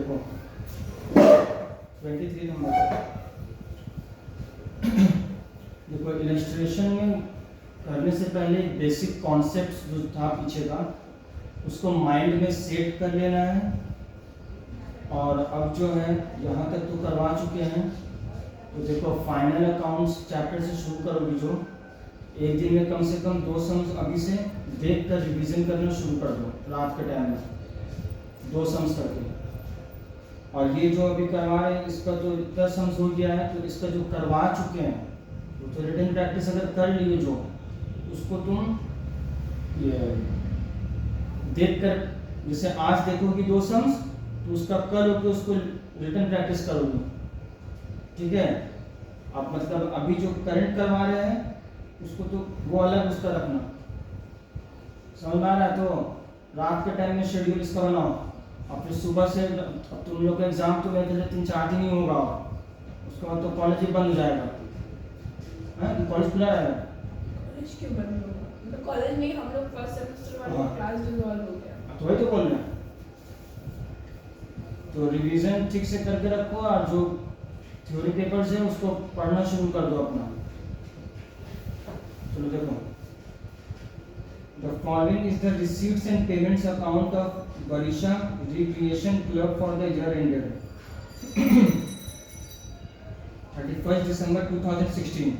देखो 23 नंबर देखो, इलस्ट्रेशन में करने से पहले बेसिक कॉन्सेप्ट जो था पीछे का उसको माइंड में सेट कर लेना है। और अब जो है यहाँ तक तो करवा चुके हैं, तो देखो फाइनल अकाउंट्स चैप्टर से शुरू करोगे जो एक दिन में कम से कम 2 सम्स अभी से देख कर रिविजन करना शुरू कर दो रात के टाइम में 2 सम्स करके। और ये जो अभी करवा रहे हैं इसका तो इतना सम्स हो गया है, तो इसका जो करवा चुके हैं तो रिटन प्रैक्टिस अगर कर लिए जो उसको तुम ये देख कर, जैसे आज देखोगे 2 सम्स तो उसका कल होकर उसको रिटन प्रैक्टिस करोगे, ठीक है। आप मतलब अभी जो करंट करवा रहे हैं उसको तो वो अलग उसका रखना, समझ में आ रहा है। तो रात के टाइम में शेड्यूल इसका बनाओ, और फिर सुबह से अब तुम लोग का एग्जाम तो मेरे ख्याल से 3-4 दिन ही होगा, उसके बाद तो कॉलेज ही बंद हो जाएगा। कॉलेज खुला रहेगा? कॉलेज क्यों बंद होगा? मतलब कॉलेज में हम लोग फर्स्ट सेमेस्टर वाला क्लास डिसॉल्व हो गया, तो वही तो बोल रहे हैं। तो रिवीजन ठीक से करके रखो, और जो थ्योरी पेपर्स है उसको पढ़ना शुरू कर दो अपना। चलो देखो, the following is the receipts and payments account of Barisha recreation club for the year ended 31 December 2016,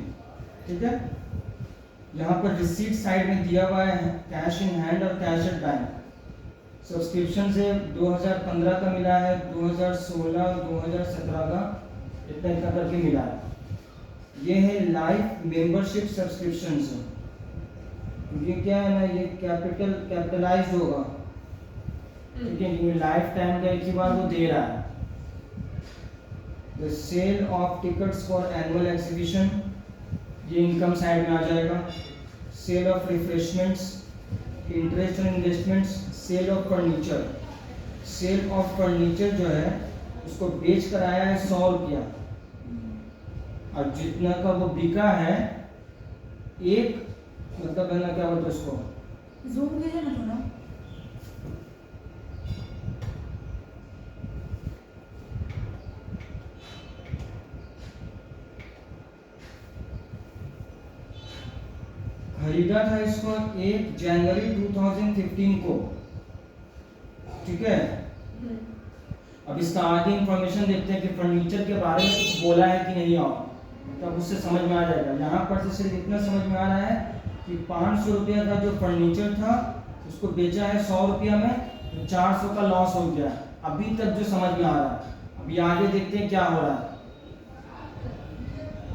ठीक है। यहाँ पर रिसीट साइड में दिया हुआ है कैश इन हैंड और कैश एट बैंक। सब्सक्रिप्शन से 2015 का मिला है, 2016 2017 का इतना इतना करके मिला है। ये है लाइफ मेंबरशिप सब्सक्रिप्शन से, ये क्या है ना, ये कैपिटलाइज होगा, ठीक है। ये लाइफ टाइम का एक ही बार वो दे रहा है। The sale of tickets for annual exhibition, ये इनकम साइड में आ जाएगा। Sale of refreshments, interest on investments, sale of furniture. Sale of furniture जो है उसको बेच कर आया है 100 रुपया, और जितना का वो बिका है एक मतलब है ना, क्या बोलते उसको, जूम कीजिए ना थोड़ा। खरीदा था इसको 1 जनवरी 2015 को, ठीक है। अब इसका आगे इंफॉर्मेशन देखते हैं कि फर्नीचर के बारे में कुछ बोला है कि नहीं, और तब उससे समझ में आ जाएगा। यहाँ पर से सिर्फ इतना समझ में आ रहा है कि 500 रुपया का जो फर्नीचर था उसको बेचा है 100 रुपया में, तो 400 का लॉस हो गया। अभी तक जो समझ में आ रहा है, अभी आगे देखते हैं क्या हो रहा है।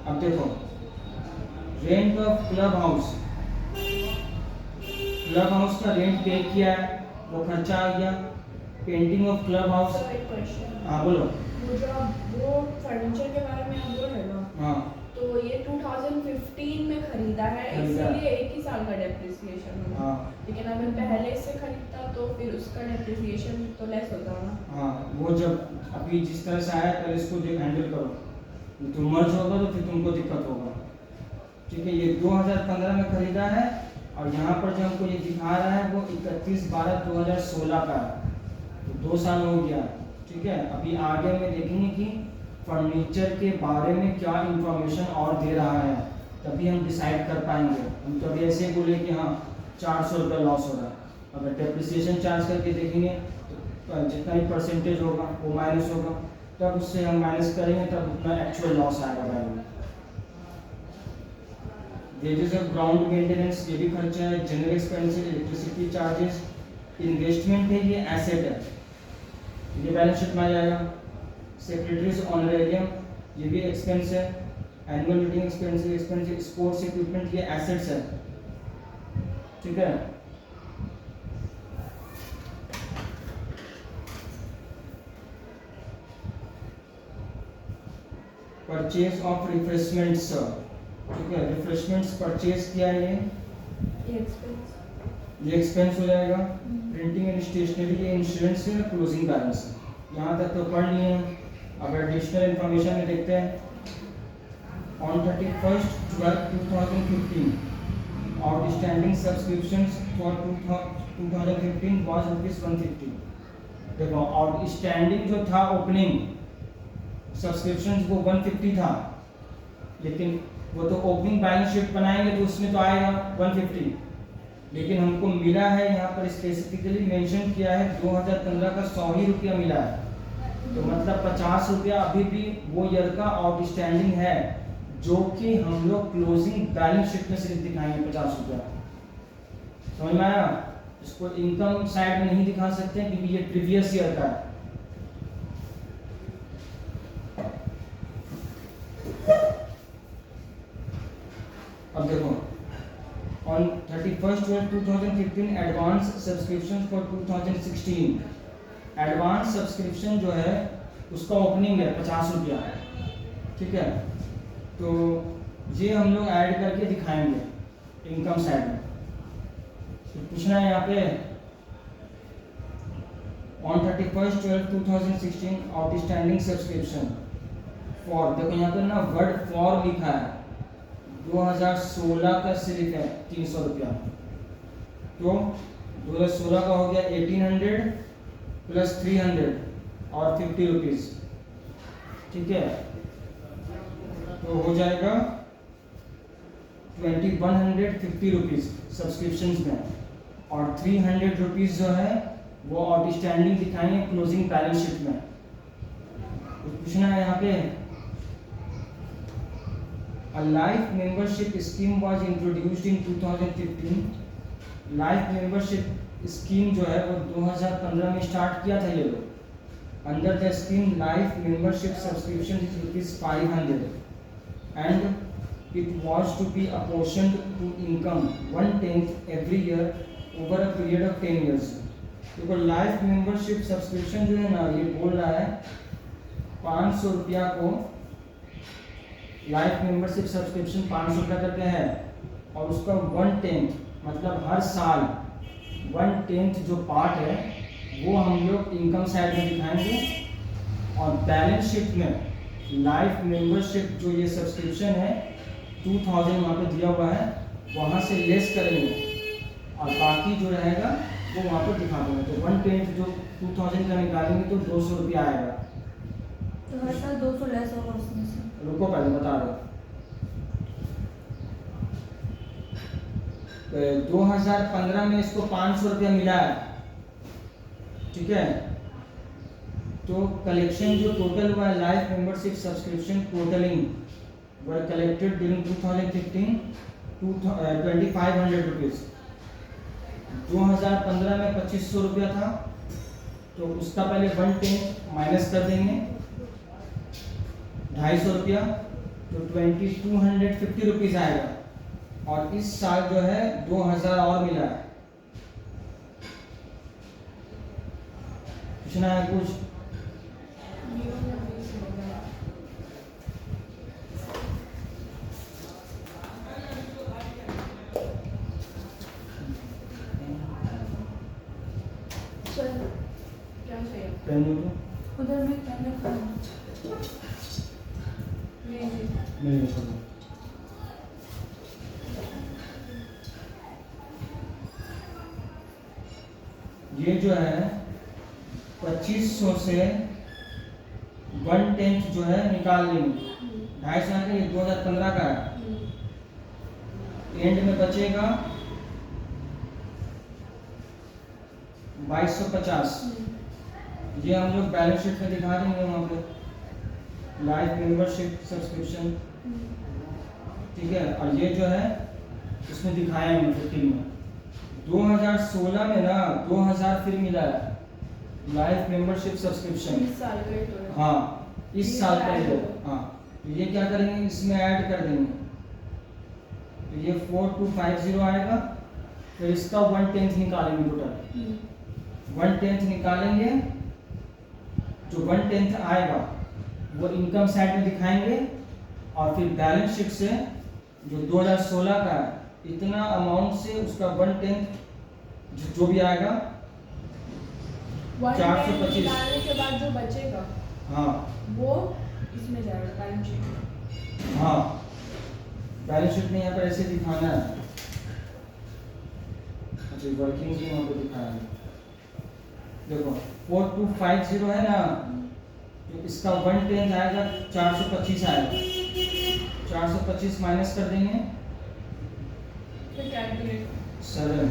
अब देखो, rent of club house, club house का रेंट पे किया है, वो खर्चा आ गया। पेंटिंग ऑफ क्लब हाउस, हाँ बोलो। वो फर्नीचर के बारे में आप बोल रहे हो ना, हाँ, तो ये 2015 में खरीदा है, इसलिए 1 ही साल का डेप्रिसिएशन होगा। हाँ, लेकिन अगर पहले से खरीदता तो फिर उसका डेप्रिसिएशन तो लेस होता ना। हाँ, वो जब अभी जिस तरह से आया पहले इसको जो हैंडल करो, तो मर्ज होगा तो फिर तुमको दिक्कत होगा, ठीक है। ये 2015 में खरीदा है, और यहाँ पर जो हमको ये दिखा रहा है वो 31/12/2016 का है, तो 2 साल हो गया, ठीक है। अभी आगे में देखेंगे कि फर्नीचर के बारे में क्या इंफॉर्मेशन और दे रहा है, तभी हम डिसाइड कर पाएंगे। हम तो अभी ऐसे बोले कि हाँ 400 रुपये लॉस हो रहा है, अगर डेप्रिसिएशन चार्ज करके देखेंगे तो जितना भी परसेंटेज होगा वो माइनस होगा, तब उससे हम माइनस करेंगे तब उतना एक्चुअल लॉस आएगा value. Wages of ground maintenance, ये भी खर्चा है। General expenses, electricity charges, investment है, ये एसेट है, ये बैलेंस शीट में आ जाएगा। सेक्रेटरीज ऑनरेरियम, ये भी एक्सपेंस है। Annual meeting expenses, sports equipment, ये एसेट्स है, ठीक है। परचेज ऑफ रिफ्रेशमेंट्स, ठीक है, रिफ्रेशमेंट्स परचेज किया है, ये एक्सपेंस हो जाएगा। प्रिंटिंग एंड स्टेशनरी, ये इंश्योरेंस है, क्लोजिंग बैलेंस है। यहाँ तक तो पढ़ लिए हैं। अब एडिशनल इंफॉर्मेशन में देखते हैं। On 31/12/2015 outstanding subscriptions for 2015 was ₹150। देखो आउटस्टैंडिंग जो था ओपनिंग सब्सक्रिप्शन वो 150 था, लेकिन वो तो ओपनिंग बैलेंस शीट बनाएंगे तो उसमें तो आएगा 150, लेकिन हमको मिला है यहाँ पर स्पेसिफिकली मेंशन किया है 2015 का 100 ही रुपया मिला है, तो मतलब 50 रुपया अभी भी वो ईयर का आउटस्टैंडिंग है, जो कि हम लोग क्लोजिंग बैलेंस शीट में सिर्फ दिखाएंगे 50 रुपया। समझ में आया? इसको इनकम साइड में नहीं दिखा सकते क्योंकि ये प्रीवियस ईयर का है। अब देखो on 31/12/2015 advance subscription for 2016, advance subscription जो है उसका ओपनिंग है 50 रुपया, ठीक है, तो ये हम लोग ऐड करके दिखाएंगे इनकम साइड में। तो पूछना है यहाँ पे on 31/12/2016 आउटस्टैंडिंग सब्सक्रिप्शन फॉर, देखो यहाँ पे ना वर्ड फॉर लिखा है, 2016 का सिर्फ है 300 रुपया, तो 2016 का हो गया 1800 प्लस 300 और 50 रुपीज, ठीक है, तो हो जाएगा 2150 रुपीज सब्सक्रिप्शन में, और 300 रुपीज जो है वो आउटस्टैंडिंग दिखाएंगे क्लोजिंग बैलेंस शीट में। तो पूछना है यहाँ पे A life membership scheme was introduced in 2015. Life membership scheme जो है वो 2015 में स्टार्ट किया था ये लोग। Under the scheme life membership subscription is ₹500 and it was to be apportioned to income 1/10 every year over a period of 10 years. देखो life membership subscription जो है ना, ये बोल रहा है 500 रुपया को लाइफ मेंबरशिप सब्सक्रिप्शन 500 रुपया करके है, और उसका 1/10 मतलब हर साल 1/10 जो पार्ट है वो हम लोग इनकम साइड में दिखाएंगे, और बैलेंस शीट में लाइफ मेंबरशिप जो ये सब्सक्रिप्शन है 2000 वहाँ पे दिया हुआ है, वहाँ से लेस करेंगे और बाकी जो रहेगा वो वहाँ पर दिखा देंगे। तो 1/10 जो 2000 का निकालेंगे तो 200 रुपया आएगा, तो हर साल 200 लेस होगा उसमें से। रुको पहले बता रहे। 2015 में इसको 500 रुपया मिला है, ठीक है, तो कलेक्शन जो टोटल हुआ है लाइफ मेंबरशिप सब्सक्रिप्शन टोटलिंग वर कलेक्टेड ड्यूरिंग 2015 2500 रुपीज। 2015 में 2500 रुपया था, तो उसका पहले 1/10 माइनस कर देंगे 250 रुपया, तो 2250 रुपीज आएगा, और इस साल जो है 2000 और मिला है। पूछना है कुछ? क्या चाहिए? पेन दो तो। उधर में पहले खाना नहीं छोड़ो। ये जो है 2500 से 1/10 जो है निकाल लेंगे, 250 का, ये 2015 का है, एंड में बचेगा 2250। ये हम लोग बैलेंस शीट में दिखा देंगे वहाँ पे लाइफ मेंबरशिप सब्सक्रिप्शन, ठीक है, और ये जो है इसमें दिखाया है 15 में। 2016 में ना 2000 फिर मिला है लाइफ मेंबरशिप सब्सक्रिप्शन, इस साल का ही तो है। हाँ इस साल का ही है, हाँ, तो ये क्या करेंगे इसमें ऐड कर देंगे, तो ये 4250 आएगा, तो इसका 1/10 निकालेंगे टोटल, 1/10 निकालेंगे, जो 1/10 आएगा वो इनकम साइड में दिखाएंगे, और फिर बैलेंस शीट से जो 2016 का है इतना अमाउंट से उसका 1/10 जो भी आएगा 425 निकालने के बाद जो बचेगा हाँ वो इसमें जाएगा बैलेंस शीट में। हाँ बैलेंस शीट में यहाँ पर ऐसे दिखाना है, अच्छा वर्किंग भी वहाँ पे दिखाना है, देखो 4250 है ना, तो इसका 1/10 आएगा 425 आएगा, 425 माइनस कर देंगे फिर कैलकुलेट 7,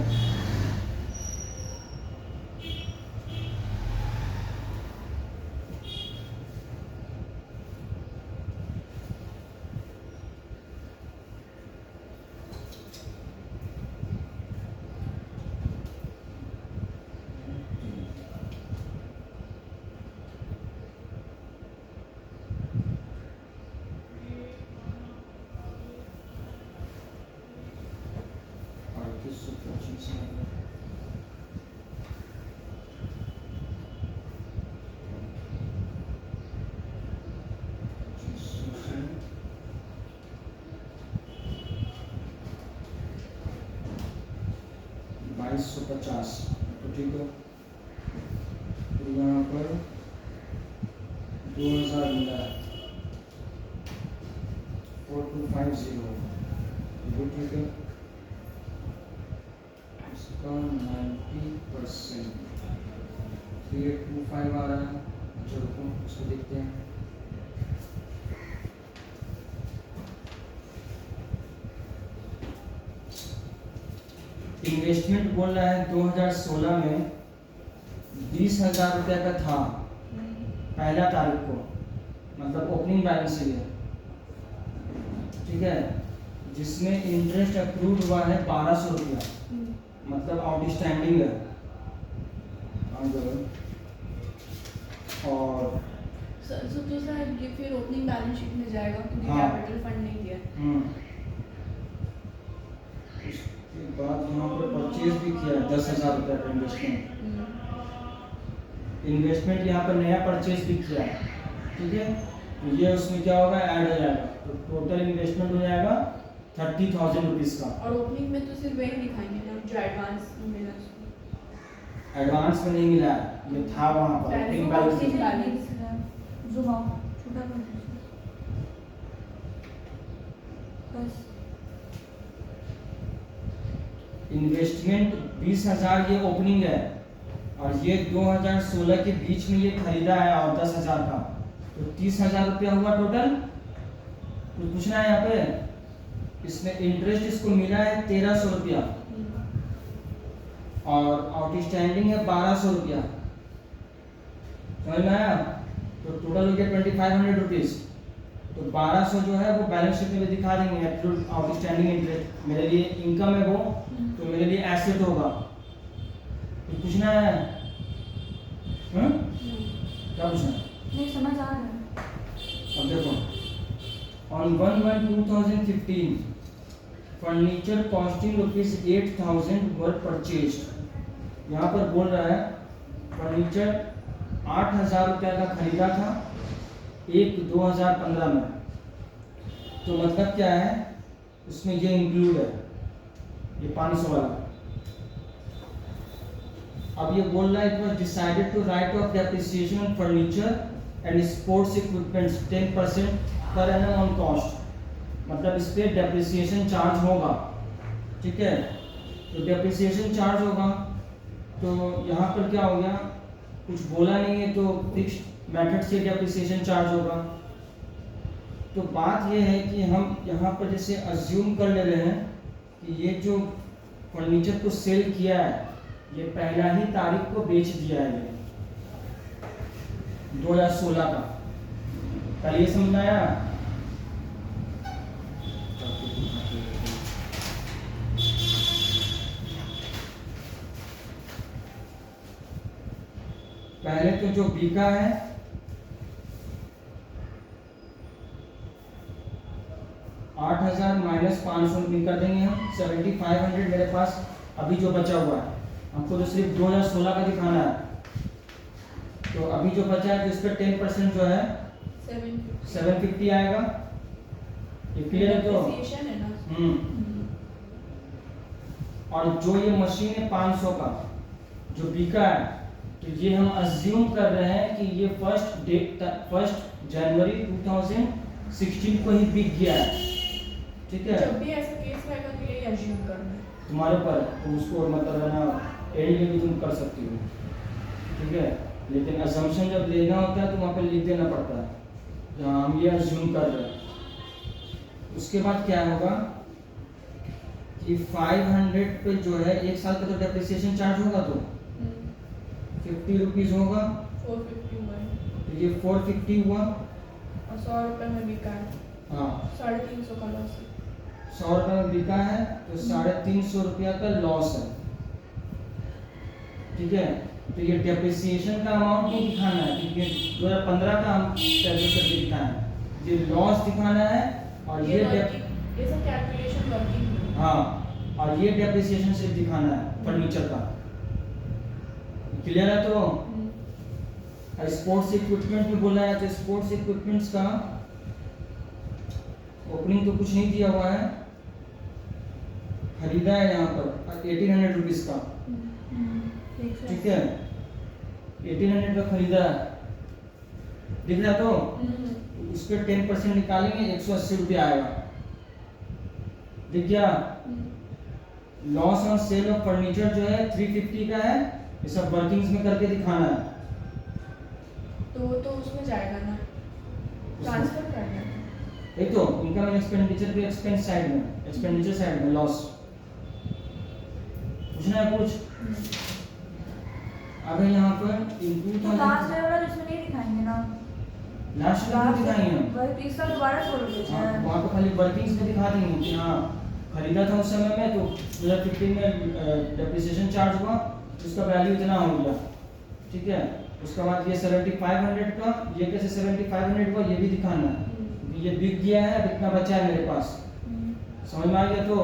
$2250, तो ठीक है, तो यहाँ पर 2000 मिला है, 4250, तो ठीक है, इसका 90% 3825 आ रहा है। चलो इसको देखते हैं। इन्वेस्टमेंट बोल रहा है 2016 में 20,000 रुपया का था पहला तारीख को, मतलब ओपनिंग बैलेंस है, ठीक है, जिसमें इंटरेस्ट अप्रूव हुआ है 1200 रुपया, मतलब आउटस्टैंडिंग है। और तो सर ये फिर ओपनिंग बैलेंस शीट में जाएगा क्योंकि हाँ। कैपिटल फंड नहीं दिया। उसके बाद यहाँ पर परचेज भी किया है 10,000 रुपया का इन्वेस्टमेंट, इन्वेस्टमेंट यहाँ पर नया परचेज भी किया है, ठीक है, तो ये उसमें क्या होगा, ऐड हो जाएगा, तो टोटल इन्वेस्टमेंट हो जाएगा 30,000 रुपीज़ का। और ओपनिंग में तो सिर्फ वही दिखाएंगे ना जो एडवांस मिला उसको। एडवांस में नहीं मिला है, ये था वहाँ पर ओपनिंग बैलेंस में। जूम आउट छोटा कर दीजिए बस। इन्वेस्टमेंट 20,000 ये ओपनिंग है, और ये 2016 के बीच में ये खरीदा है और 10,000 का, तो 30,000 रुपया हुआ टोटल। कुछ पूछना है यहाँ पे, इसमें इंटरेस्ट इसको मिला है 1,300 रुपया और आउटस्टैंडिंग है 1,200 रुपया, समझ में आया, तो टोटल हो गया 2,500 रुपीज़। तो 1,200 जो है वो बैलेंस शीट में भी दिखा देंगे, एब्सोल्यूट आउटस्टैंडिंग इंटरेस्ट मेरे लिए इनकम है वो, तो मेरे लिए एसेट होगा। कुछ पूछना है? क्या पूछना है? नहीं समझ आ रहा है। अब देखो, on 1/1/2015 furniture costing ₹8,000 were purchased. यहाँ पर बोल रहा है फर्नीचर 8,000 रुपया का खरीदा था 1/2015 में, तो मतलब क्या है, उसमें ये इंक्लूड है, ये 500 वाला। अब ये बोल रहा है it was decided to write off depreciation on furniture and sports equipments 10% per annum on cost, मतलब इस पे डेप्रिसिएशन चार्ज होगा, ठीक है, तो डेप्रिसिएशन चार्ज होगा, तो यहाँ पर क्या हो गया, कुछ बोला नहीं है, तो फिक्स्ड मेथड से डेप्रिसिएशन चार्ज होगा। तो बात ये है कि हम यहाँ पर जैसे अज्यूम कर ले रहे हैं कि ये जो फर्नीचर को सेल किया है ये पहला ही तारीख को बेच दिया है, ये 2016 का, कल ये समझ में आया। पहले तो जो बिका है 8,000 माइनस 500 कर देंगे हम, 7,500 मेरे पास अभी जो बचा हुआ है, हमको तो सिर्फ 2016 का दिखाना है, तो अभी जो बचा है जिस पर 10% जो है 750 आएगा, ये क्लियर है? तो डेप्रिसिएशन है ना। और जो ये मशीन है 500 का जो बिका है, तो ये हम अज्यूम कर रहे हैं कि ये 1 जनवरी 2016 को ही बिक गया है, ठीक है। जब भी ऐसा केस रहेगा तो यही अज्यूम करना है तुम्हारे ऊपर, तो उसको मतलब है ना एंड में भी तुम कर सकती हो, ठीक है, लेकिन assumption जब लेना होता है तो वहाँ पे लिख देना पड़ता है कि हाँ हम ये assume कर रहे हैं। उसके बाद क्या होगा कि 500 पे जो है एक साल का तो डेप्रिसिएशन चार्ज होगा, तो 50 रुपीज़ होगा, 450 हुआ है तो ये 450 हुआ। और 100 रुपए में बिका है, हाँ 350 का लॉस है। 100 रुपये में बिका है तो 350 रुपया का लॉस है, ठीक है। तो ये डेप्रिसिएशन का अमाउंट नहीं दिखाना है क्योंकि 2015 का हम कैलकुलेट दिखाना है, ये लॉस दिखाना है। और ये सब कैलकुलेशन वर्किंग। हाँ, और ये डेप्रिसिएशन सिर्फ दिखाना है फर्नीचर का। क्लियर है? तो स्पोर्ट्स इक्विपमेंट भी बोला है, तो स्पोर्ट्स इक्विपमेंट्स का ओपनिंग तो कुछ नहीं दिया हुआ है, खरीदा है यहाँ पर 1800 रुपीज़ का, ठीक है, 1800 का खरीदा है, दिख रहा? तो उस पर 10% निकालेंगे 180 रुपया आएगा, दिख गया? Loss on sale of furniture जो है 350 का है, ये सब वर्किंग्स में करके दिखाना है। तो वो तो उसमें जाएगा ना, ट्रांसफर करना है। एक तो इनकम एंड एक्सपेंडिचर के एक्सपेंस साइड में, एक्सपेंडिचर साइड में लॉस, पूछना है कुछ? अब यहाँ पर इन तो लास्ट लेवल इसमें नहीं दिखाएंगे ना, लास्ट में दिखाएंगे हम, वर्क इसका दोबारा छोड़ देते हैं। वहाँ पे खाली वर्किंग्स में दिखा देंगे कि हाँ खरीदा था उस समय में, तो 2015 में डेप्रिसिएशन चार्ज हुआ, उसका वैल्यू इतना हो गया, ठीक है। उसके बाद ये 7500 का, ये कैसे 7500 हुआ ये भी दिखाना है, ये बिक गया है, अब इतना बचा है मेरे पास, समझ में आ गया? तो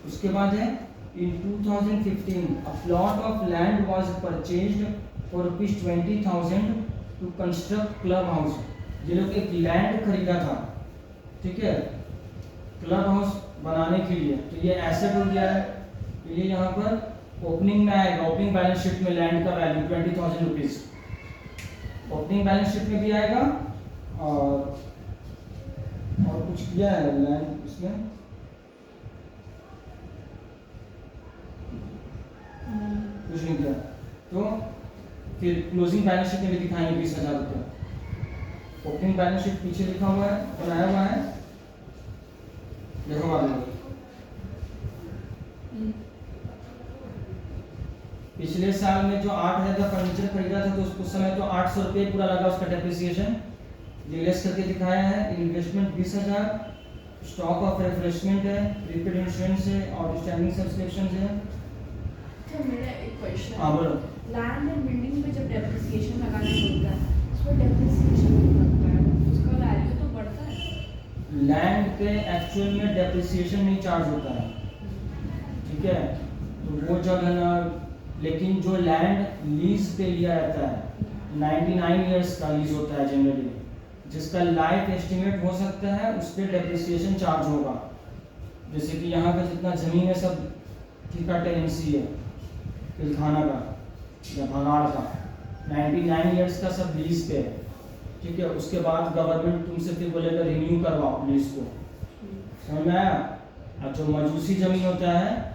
उसके बाद है इन 2015 a plot of land was purchased for ₹20,000 to construct club house। ये लोग एक लैंड खरीदा था, ठीक है, क्लब हाउस बनाने के लिए, तो ये एसेट हो गया है, तो ये यहाँ पर ओपनिंग में आएगा, ओपनिंग बैलेंस शीट में लैंड का value 20,000 rupees opening balance sheet में भी आएगा। और कुछ किया है लैंड इसमें, कुछ नहीं किया, तो फिर क्लोजिंग बैलेंस शीट में भी दिखाएंगे 20,000 रुपये। ओपनिंग बैलेंस शीट पीछे लिखा हुआ है, बनाया हुआ है, देखो बाद में। पिछले साल में जो 8,000 का फर्नीचर खरीदा था तो उस समय तो 800 रुपये पूरा लगा उसका डेप्रिसिएशन, ये लेस करके दिखाया है। इन्वेस्टमेंट 20,000, स्टॉक ऑफ रिफ्रेशमेंट है, प्रीपेड इंश्योरेंस है, आउटस्टैंडिंग सब्सक्रिप्शन है। तो मेरा एक क्वेश्चन, हाँ बोलो। लैंड एंड बिल्डिंग पे जब डेप्रिसिएशन लगाने होता है, उसमें डेप्रिसिएशन नहीं लगता है, उसका वैल्यू तो बढ़ता है। लैंड पे एक्चुअल में डेप्रिसिएशन नहीं चार्ज होता है, ठीक है, तो वो जब है ना, लेकिन जो लैंड लीज पे लिया जाता है 99 इयर्स का लीज होता है जनरली, जिसका लाइफ एस्टिमेट हो सकता है, उस पर डेप्रिसिएशन चार्ज होगा। जैसे कि यहाँ का जितना ज़मीन है सब ठेका टेनेंसी है, पिलखाना का या भगाड़ का, 99 इयर्स का सब लीज पे है, ठीक है। उसके बाद गवर्नमेंट तुमसे फिर बोलेगा रिन्यू करवाओ लीज को, समझ में आया? और जो मजूसी ज़मीन होता है,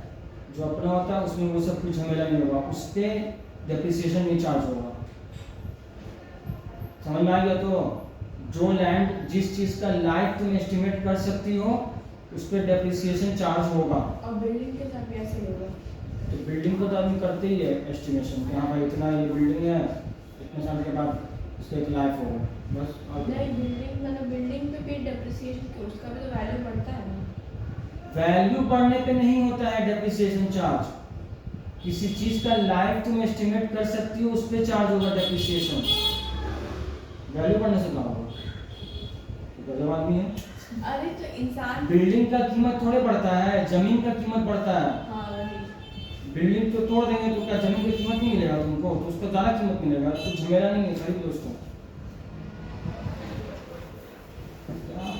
जो अपना होता है, उसमें वो सब कुछ झमेला नहीं होगा, उस पर डेप्रिसिएशन नहीं चार्ज होगा, समझ में आ गया? तो जो लैंड जिस चीज़ का लाइफ तुम एस्टिमेट कर सकती हो उस पर डेप्रिसिएशन चार्ज होगा। और बिल्डिंग के साथ कैसे होगा? तो बिल्डिंग को तो आदमी करते ही है एस्टिमेशन कि हाँ भाई इतना ये बिल्डिंग है, इतने साल के बाद उसका एक लाइफ होगा, बस। नहीं, बिल्डिंग मतलब बिल्डिंग पे भी डेप्रिसिएशन की, उसका भी तो वैल्यू बढ़ता है ना। वैल्यू बढ़ने पे नहीं होता है डेप्रिसिएशन चार्ज, किसी चीज का लाइफ तुम एस्टिमेट कर सकती हो उस पर चार्ज होगा डेप्रिसिएशन, वैल्यू बढ़ने से कहाँ होगा? तो गजब आदमी है। अरे तो इंसान, बिल्डिंग का कीमत थोड़े बढ़ता है, जमीन का कीमत बढ़ता है। हाँ वही, बिल्डिंग तो तोड़ देंगे तो क्या जमीन की कीमत नहीं मिलेगा तुमको? तो उसका ज़्यादा कीमत मिलेगा, तो झमेला नहीं है, खरीद लो उसको।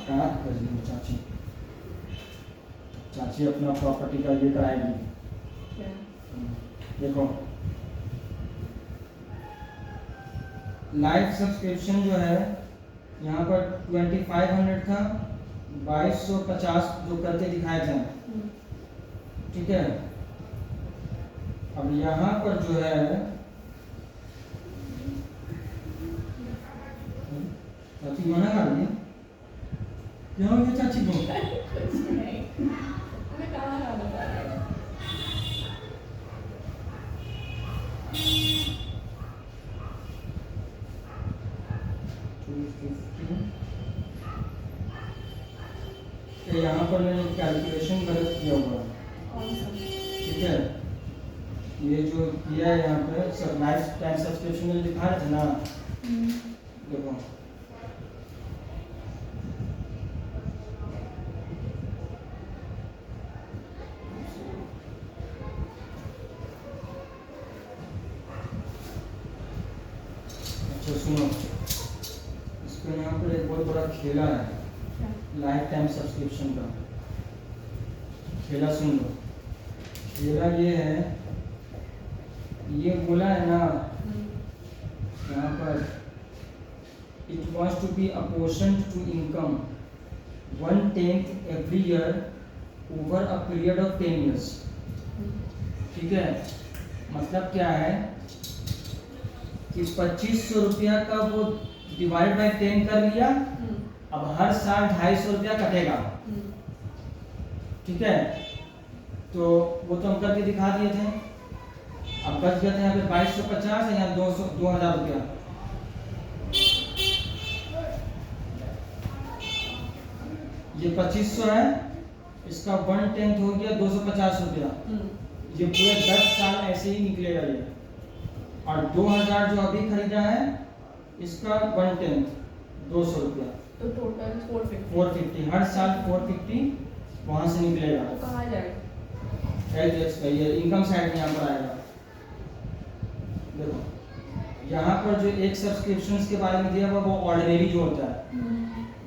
क्या कर रही हो चाची? चाची अपना प्रॉपर्टी का ये कराएगी, क्या? देखो लाइफ सब्सक्रिप्शन जो है यहाँ पर 2500 था, 2250 जो करके दिखाए थे, ठीक है। अब यहाँ पर जो है चाची मना कर दी यहाँ की चाची को कुछ नहीं मैं कहाँ रहा बता रहा हूँ तो यहाँ पर मैंने कैलकुलेशन गलत किया हुआ है, कौन सा ठीक है। ये जो किया है यहाँ पे सब लाइफ टाइम सब्सक्रिप्शन में दिखा रहे थे ना, देखो अच्छा सुनो, इसको यहाँ पर एक बहुत बड़ा खेला है क्या लाइफ टाइम सब्सक्रिप्शन का। खेला सुन लो, खेला ये है, ये बोला है ना यहाँ पर it was to be apportion to income 1/10 every year over a period of 10 years, ठीक है। मतलब क्या है कि 2500 रुपया का वो डिवाइड बाई 10 कर लिया, अब हर साल 250 रुपया कटेगा, ठीक है। तो वो तो हम करके दिखा दिए थे, अब बच गए थे यहाँ पे 2250 है, यहाँ 2000 रुपया। ये 2500 है, इसका 1/10 हो गया 250 रुपया। ये पूरे 10 साल ऐसे ही निकलेगा ये। और 2000 जो अभी खरीदा है इसका 1/10 200 रुपया, तो टोटल 450 450 हर साल 450 वहां से निकलेगा। तो कहाँ जाएगा टैक्स का ये इनकम साइड में यहाँ पर आएगा। देखो यहाँ पर जो एक सब्सक्रिप्शंस के बारे में दिया हुआ वो ऑर्डिनरी जो होता है,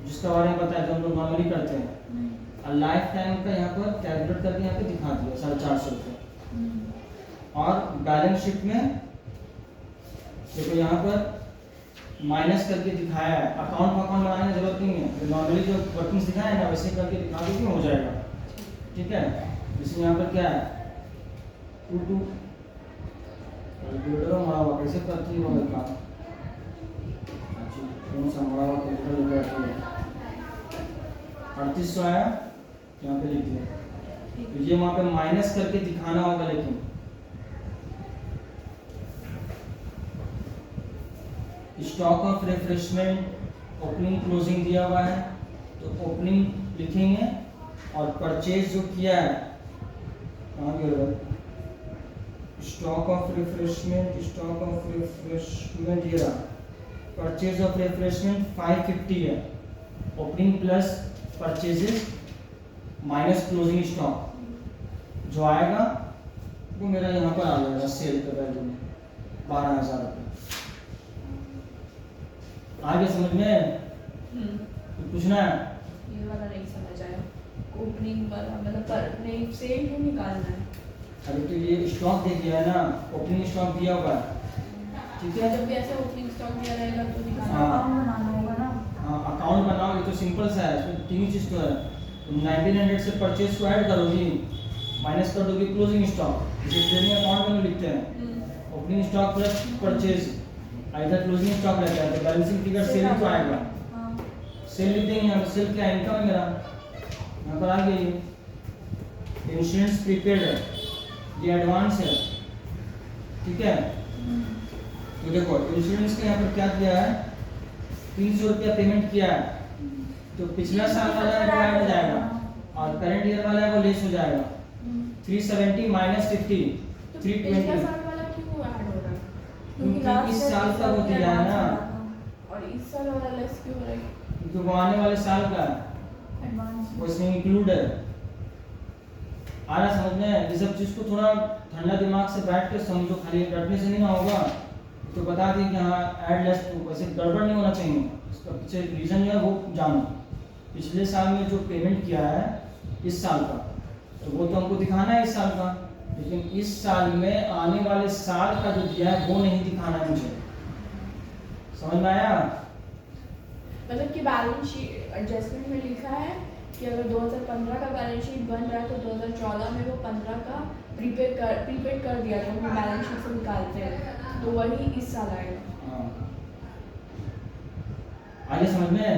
जिसका बारे में पता है जो हम लोग नॉर्मली करते हैं, और लाइफ टाइम का यहाँ पर कैलकुलेट करके यहाँ पे दिखा दिया 450 रुपये। और बैलेंस शीट में देखो यहाँ पर माइनस करके दिखाया है, अकाउंट बनाने की जरूरत नहीं है, नॉर्मली जो वर्किंग दिखाया है ना वैसे करके दिखा दीजिए हो जाएगा, ठीक है। इसमें यहाँ पर क्या है 2 कैलकुलेटर हमारा हुआ कैसे करती है वो काम, अच्छा कौन सा हमारा हुआ कैलकुलेटर लेकर आती है 3800 आया, यहाँ पे लिख दिया। तो ये वहाँ पे माइनस करके दिखाना होगा, लेकिन stock of refreshment opening closing दिया हुआ है, तो ओपनिंग लिखेंगे और परचेज जो किया है कहाँ गया, स्टॉक ऑफ रिफ्रेशमेंट ये रहा, परचेज ऑफ रिफ्रेशमेंट 550 है, opening plus purchases minus closing stock जो आएगा वो मेरा यहाँ पर आ जाएगा सेल का वैल्यू में 12,000 रुपये। आगे समझ में तो पूछना है, ये वाला नहीं समझ आया, ओपनिंग वाला मतलब पर नहीं सेल क्यों निकालना है। अभी तो ये स्टॉक दे दिया है ना, ओपनिंग स्टॉक दिया हुआ है, ठीक है। जब भी ऐसे ओपनिंग स्टॉक दिया रहेगा तो दिखाना हाँ। अकाउंट बनाना होगा ना। हाँ अकाउंट बनाओ, ये तो सिंपल सा है, इसमें 3 चीज़ तो है, तुम 1900 से परचेज को ऐड करोगी, माइनस कर दोगी क्लोजिंग स्टॉक, जिसे ट्रेडिंग अकाउंट में लिखते हैं, ओपनिंग स्टॉक प्लस परचेज, इधर क्लोजिंग स्टॉक रहता है, तो बैलेंसिंग फिगर सेल तो आएगा, सेल लिख देंगे हम, सेल क्या इनकम है मेरा, यहाँ पर आ गई। इंश्योरेंस प्रीपेड है, ये एडवांस है, ठीक है। तो देखो इंश्योरेंस के यहाँ पर क्या दिया है, 300 रुपया पेमेंट किया है, तो पिछला साल वाला ऐड हो जाएगा और करंट ईयर वाला है वो लेस हो जाएगा, 370 माइनस 50 तो पिछला 320, साल वाला क्यों ऐड हो रहा है क्योंकि इस साल का वो दिया है ना, और इस साल वाला लेस क्यों हो रहा है। क्योंकि वो आने वाले साल का है, एडवांस वो इसमें इंक्लूड है। आ रहा समझ में, ये सब चीज़ को थोड़ा ठंडा दिमाग से बैठ के समझो, खाली रटने से नहीं ना होगा। तो बता दें कि हाँ ऐड लेस, वैसे गड़बड़ नहीं होना चाहिए, इसका पीछे रीज़न जो है वो जानो। पिछले साल में जो पेमेंट किया है इस साल का, तो वो तो हमको दिखाना है इस साल का, लेकिन इस साल में आने वाले साल का जो दिया है वो नहीं दिखाना है मुझे, समझ में आया। मतलब कि बैलेंस शीट एडजस्टमेंट में लिखा है कि अगर 2015 का बैलेंस शीट बन रहा है तो 2014 में वो 15 का प्रीपेड कर दिया था, वो बैलेंस शीट से निकालते हैं, तो वही इस साल आएगा। हाँ, आगे समझ में।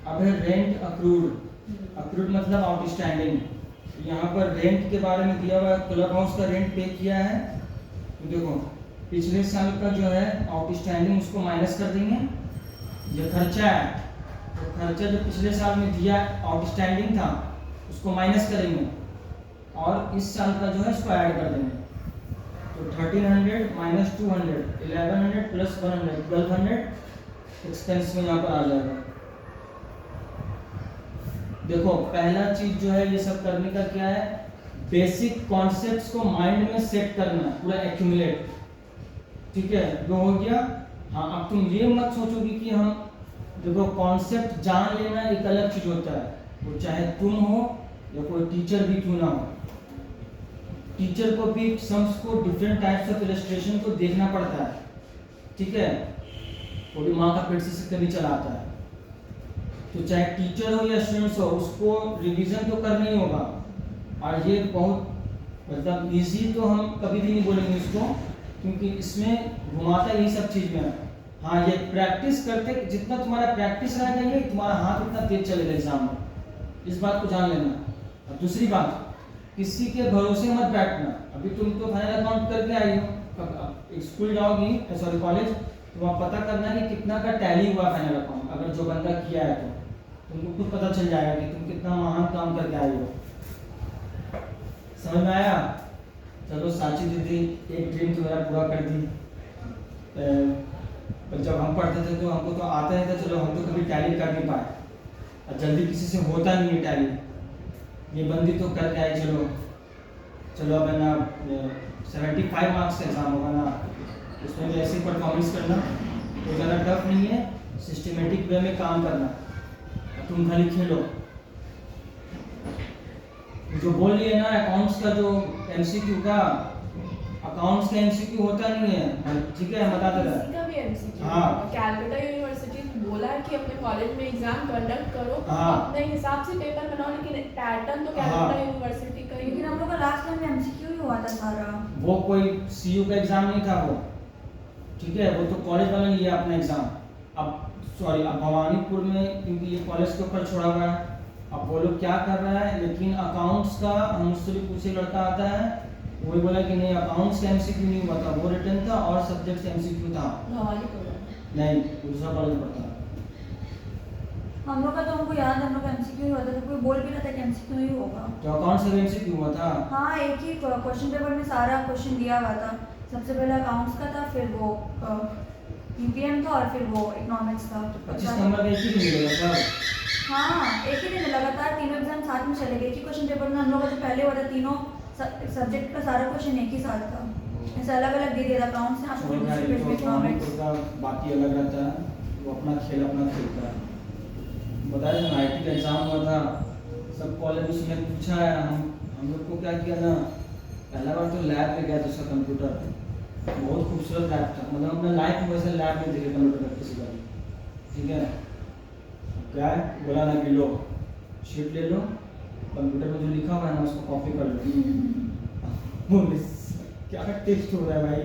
अब है रेंट अक्रूड। अक्रूड मतलब आउटस्टैंडिंग। यहाँ पर रेंट के बारे में दिया हुआ है, क्लब हाउस का रेंट पे किया है। तो देखो पिछले साल का जो है आउटस्टैंडिंग उसको माइनस कर देंगे। ये खर्चा है, तो खर्चा जो पिछले साल में दिया आउटस्टैंडिंग था उसको माइनस करेंगे और इस साल का जो है इसको ऐड कर देंगे। तो 1300 माइनस 200, 1100 प्लस 100, 1200 एक्सपेंस में यहाँ पर आ जाएगा। देखो पहला चीज जो है ये सब करने का क्या है, बेसिक कॉन्सेप्ट्स को माइंड में सेट करना, पूरा एक्यूमुलेट। ठीक है, जो हो गया। हाँ, अब तुम ये मत सोचोगे कि हम, देखो कॉन्सेप्ट जान लेना एक अलग चीज होता है, वो चाहे तुम हो या कोई टीचर भी क्यों ना हो। टीचर को भी सम्स को, डिफरेंट टाइप्स ऑफ इलस्ट्रेशन को देखना पड़ता है। ठीक है, वो भी माँ का पेट से कभी चलाता है। तो चाहे टीचर हो या स्टूडेंट्स हो, उसको रिवीजन तो करना ही होगा। और ये बहुत मतलब इजी तो हम कभी भी नहीं बोलेंगे इसको, क्योंकि इसमें घुमाता यही सब चीज में है। हाँ, ये प्रैक्टिस करते, जितना तुम्हारा प्रैक्टिस रहेगा ये तुम्हारा हाथ उतना तेज चलेगा एग्जाम में, इस बात को जान लेना। और दूसरी बात, किसी के भरोसे मत बैठना। अभी तुम तो फाइनल अकाउंट करके आई हो, स्कूल जाओगी, सॉरी कॉलेज, तो वहाँ पता करना है कि कितना का टैली हुआ फाइनल अकाउंट। अगर जो बंदा किया है तो तुमको खुद पता चल जाएगा कि तुम कितना महान काम करके आए हो। समझ में आया? चलो साची दीदी एक ड्रीम तो मेरा पूरा कर दी। जब हम पढ़ते थे तो हमको तो आता नहीं था, चलो हम तो कभी टैली कर नहीं पाए, और जल्दी किसी से होता नहीं है टैली। ये बंदी तो करके आए, चलो चलो अब है ना 75 मार्क्स का एग्जाम होगा ना, उसमें भी ऐसी परफॉर्मेंस करना, तो ज़्यादा टफ नहीं है, सिस्टमेटिक वे में काम करना। तुम खाली खेलो। जो बोल लिए ना अकाउंट्स का जो एमसीक्यू का, अकाउंट्स का एमसीक्यू होता नहीं है। ठीक है, बता दे रहा। इसका भी एमसीक्यू। हाँ, कैलकाटा यूनिवर्सिटी बोला है कि अपने कॉलेज में एग्जाम कंडक्ट करो, हाँ, अपने हिसाब से पेपर बनाओ, लेकिन पैटर्न तो कैलकाटा यूनिवर्सिटी का ही। लेकिन हम लोग का लास्ट टाइम में एमसीक्यू ही हुआ था सारा। वो कोई सीयू का एग्जाम नहीं था वो। ठीक है, वो तो कॉलेज वाला लिया अपना एग्जाम। अब सॉरी, अब भवानीपुर में, क्योंकि ये कॉलेज के ऊपर छोड़ा हुआ है, अब वो लोग क्या कर रहा है, लेकिन अकाउंट्स का हमसे भी पूछे लड़का आता है, वही बोला कि नहीं अकाउंट्स का एमसीक्यू नहीं हुआ था, वो रिटर्न था और सब्जेक्ट का एमसीक्यू था। भवानीपुर नहीं, दूसरा कॉलेज पड़ता। हम लोग का तो हमको याद है, हम लोग का एमसीक्यू ही हुआ था, तो कोई बोल भी रहा था कि एमसीक्यू ही होगा। तो अकाउंट्स का एमसीक्यू हुआ था। हाँ, एक ही क्वेश्चन पेपर में सारा क्वेश्चन दिया हुआ था। सबसे पहले अकाउंट्स का था, फिर वो ईपीएम था और फिर वो इकोनॉमिक्स था। 25 नंबर का एक ही मिलेगा सर। हाँ, एक ही दिन लगातार तीनों एग्जाम साथ में चले गए। एक ही क्वेश्चन पेपर में हम लोग का जो पहले हुआ था, तीनों सब्जेक्ट का सारा क्वेश्चन एक ही साथ था, ऐसे अलग अलग दे दिया था। अकाउंट्स से छोड़ भाई, तो इकोनॉमिक्स का बात ही अलग रहता है, वो अपना खेल अपना खेलता है। बताया जब आईटी का एग्जाम हुआ था, सब कॉलेज उसमें पूछा है, हम लोग को क्या किया ना, पहला बार तो लैब में गया था उसका कंप्यूटर, बहुत खूबसूरत लैब था, मतलब अपने लाइफ में वैसे लैब में देखे कंप्यूटर का किसी का भी। ठीक है, क्या है बोला ना कि लो शीट ले लो, कंप्यूटर में जो लिखा हुआ है ना उसको कॉपी कर लो। बोले क्या टेस्ट हो रहा है भाई।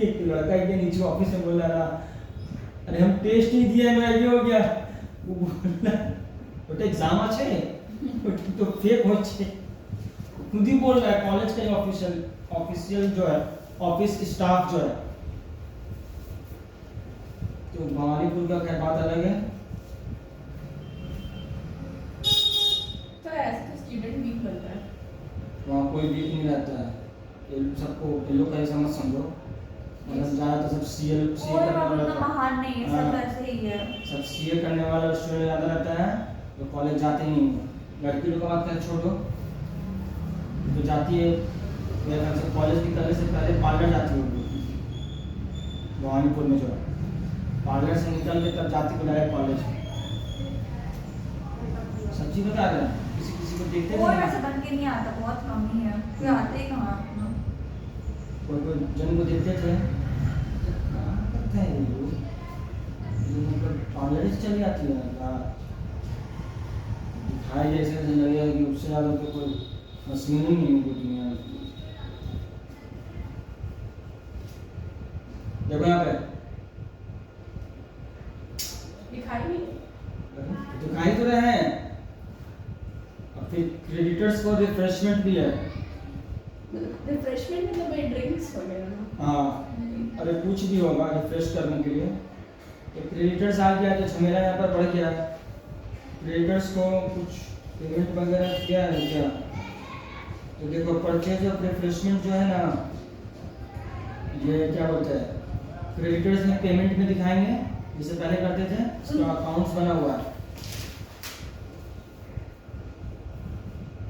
एक लड़का ये नीचे ऑफिस में बोल रहा था, अरे हम टेस्ट नहीं दिया है, ये हो गया। वो बोला ওটা एग्जाम আছে तो फेक होच्छे, खुद ही बोल रहा है कॉलेज का ऑफिशियल जो है ऑफिस स्टाफ जो है। तो भवानीपुर का खैर बात अलग है। तो ऐसे तो स्टूडेंट वीक बनता है, वहाँ कोई वीक नहीं रहता है, ये सबको ये लोग का ऐसा मत समझो, मतलब ज़्यादा तो सब सीए कोई करने वाला उतना महान नहीं है, सब ऐसे ही है। सब सीए करने वाला स्टूडेंट ज़्यादा रहता है, तो कॉलेज जाते ही नहीं। लड़की लोग का बात कर छोड़ो, तो जाती है मेरे ख्याल से कॉलेज निकलने से पहले पार्लर जाती होगी भवानीपुर में जो है, पार्लर से निकल के तब जाती को डायरेक्ट कॉलेज। सच्ची बता रहे हैं, किसी किसी को देखते कोई नहीं, वैसे बन के नहीं आता, बहुत कम ही है, कोई आते ही कहाँ। कोई कोई जन को देखते थे, तो कहाँ करते हैं ये लोग, मतलब पार्लर से चली आती है। भाई जैसे ऐसे लगेगा कि उससे ज़्यादा तो कोई मशीन ही नहीं है कोई दुनिया में। देखो यहाँ पे दिखाई नहीं दिखाई तो रहे हैं। और फिर क्रेडिटर्स को रिफ्रेशमेंट भी है। रिफ्रेशमेंट मतलब वही ड्रिंक्स वगैरह ना। हाँ, अरे कुछ भी होगा रिफ्रेश करने के लिए। तो क्रेडिटर्स आ गया तो झमेला यहाँ पर बढ़ गया। क्रेडिटर्स को कुछ पेमेंट वगैरह किया है क्या? तो देखो परचेज ऑफ रिफ्रेशमेंट जो है ना, ये क्या बोलते हैं, क्रेडिटर्स में पेमेंट में दिखाएंगे जैसे पहले करते थे। इसका अकाउंट्स बना हुआ है,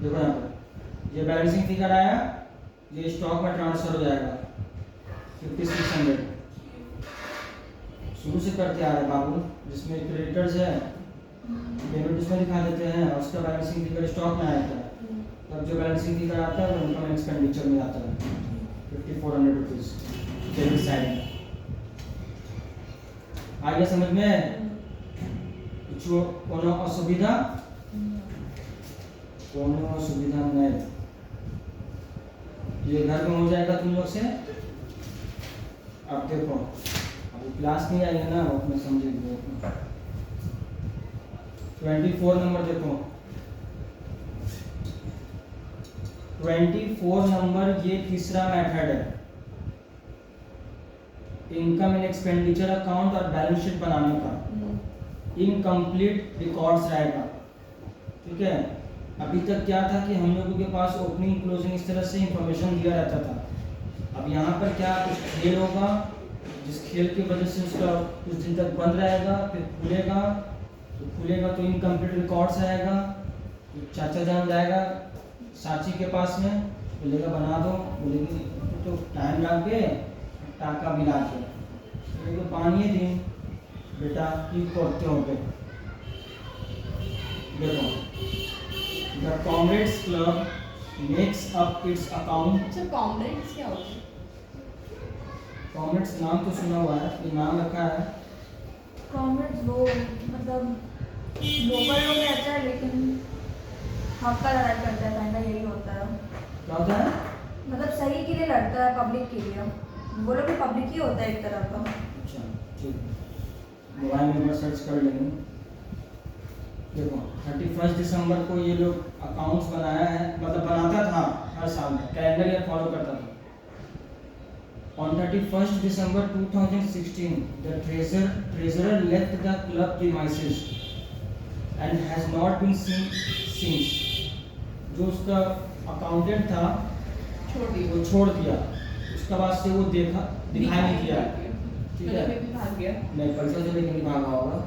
देखो यहाँ पर ये बैलेंसिंग फिगर आया, ये स्टॉक में ट्रांसफर हो जाएगा 5600। शुरू से करते आ रहे बाबू, जिसमें क्रेडिटर्स है पेमेंट उसमें दिखा देते हैं और उसका बैलेंसिंग फिगर स्टॉक में आता है। तब जो बैलेंसिंग फिगर आता है वो इनकम एक्सपेंडिचर में आता है 5400 रुपीज़ डेबिट साइड में। आ गया समझ में? जो कोनो असुविधा नहीं, ये घर में हो जाएगा तुम लोग से। अब देखो, अब क्लास नहीं आएगी ना, अपने समझेंगे। 24 नंबर देखो, 24 नंबर ये तीसरा मेथड है इनकम एंड एक्सपेंडिचर अकाउंट और बैलेंस शीट बनाने का। इनकम्प्लीट रिकॉर्ड्स रहेगा, ठीक है। अभी तक क्या था कि हम लोगों के पास ओपनिंग क्लोजिंग इस तरह से इंफॉर्मेशन दिया रहता था। अब यहाँ पर क्या कुछ खेल होगा, जिस खेल की वजह से उसका कुछ दिन तक बंद रहेगा, फिर खुलेगा तो इनकम्प्लीट रिकॉर्ड्स आएगा। चाचा जान जाएगा साची के पास में, बोलेगा बना दो, बोलेगी तो टाइम लग गए टाका भी ला के, बोलेगा पानी दिन बेटा की करते हो पे। देखो, the comrades club makes up it's account. अच्छा, कॉमरेड्स क्या होता है? कॉमरेड्स नाम तो सुना हुआ है, ये नाम रखा है। कॉमरेड्स वो मतलब लोकल लोग रहता है, लेकिन हक का लड़ाई करता है, कहना यही होता है। क्या होता है? मतलब सही के लिए लड़ता है, पब्लिक के लिए। वो लोग भी पब्लिक ही होता है एक तरह का। अच्छा ठीक, मोबाइल नंबर सर्च कर लेंगे। देखो 31 दिसंबर को ये लोग अकाउंट्स बनाया है, मतलब बनाता था हर साल में, कैलेंडर ईयर फॉलो करता था। On 31st December 2016, the treasurer left the club premises and has not been seen since. जो उसका अकाउंटेंट था वो छोड़ दिया, उसके बाद से वो दिखाई नहीं दिया, ठीक है। भाग गया। नहीं, पैसा से लेके नहीं भागा होगा,